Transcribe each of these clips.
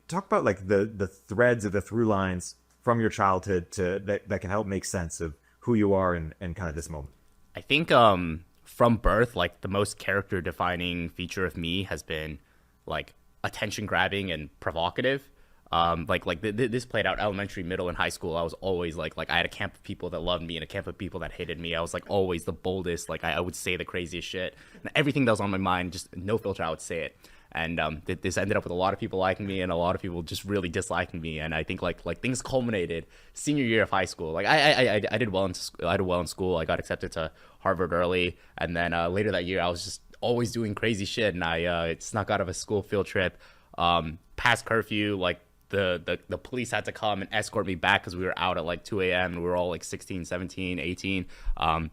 Talk about like the threads of the through lines from your childhood to that can help make sense of who you are and kind of this moment. I think from birth, like the most character defining feature of me has been like attention grabbing and provocative. This played out elementary, middle, and high school. I was always like I had a camp of people that loved me and a camp of people that hated me. I was like always the boldest. Like I would say the craziest shit. And everything that was on my mind, just no filter, I would say it. And this ended up with a lot of people liking me and a lot of people just really disliking me. And I think like things culminated senior year of high school. Like I did well I did well in school. I got accepted to Harvard early, and then later that year I was just always doing crazy shit. And I snuck out of a school field trip past curfew. Like the police had to come and escort me back because we were out at like 2 a.m. and we were all like 16, 17, 18. And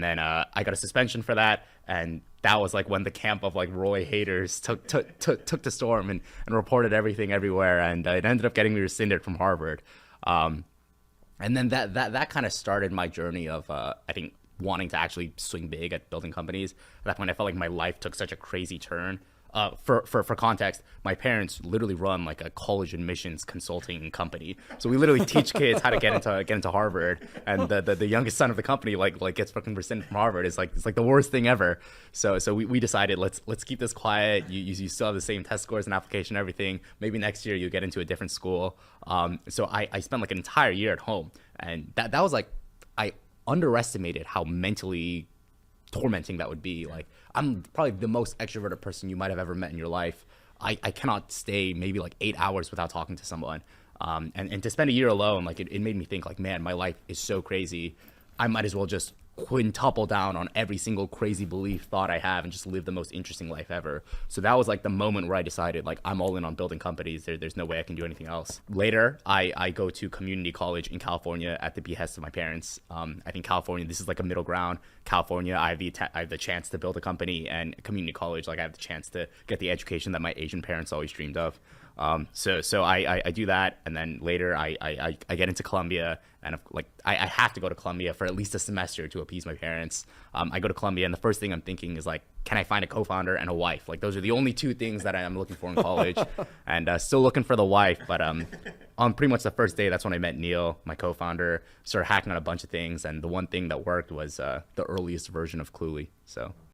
then I got a suspension for that. And that was like when the camp of like Roy haters took the storm and reported everything everywhere. And it ended up getting me rescinded from Harvard. And then that kind of started my journey of, I think, wanting to actually swing big at building companies. At that point, I felt like my life took such a crazy turn. For context, my parents literally run like a college admissions consulting company. So we literally teach kids how to get into Harvard, and the youngest son of the company like gets fucking rescinded from Harvard. It's like the worst thing ever. So we decided let's keep this quiet. You still have the same test scores and application and everything. Maybe next year you get into a different school. So I spent like an entire year at home, and that was like I underestimated how mentally tormenting that would be. Like I'm probably the most extroverted person you might have ever met in your life. I cannot stay maybe like 8 hours without talking to someone. And to spend a year alone, like it made me think like, man, my life is so crazy. I might as well just quintuple down on every single crazy belief thought I have and just live the most interesting life ever. So that was like the moment where I decided like I'm all in on building companies. There's no way I can do anything else. Later, I go to community college in California at the behest of my parents. I think California, this is like a middle ground. California, I have the chance to build a company, and community college, like I have the chance to get the education that my Asian parents always dreamed of. So I do that, and then later I get into Columbia, and like I have to go to Columbia for at least a semester to appease my parents. I go to Columbia, and the first thing I'm thinking is like, can I find a co-founder and a wife? Like those are the only two things that I'm looking for in college, and still looking for the wife. But on pretty much the first day, that's when I met Neil, my co-founder. Started hacking on a bunch of things, and the one thing that worked was the earliest version of Cluely. So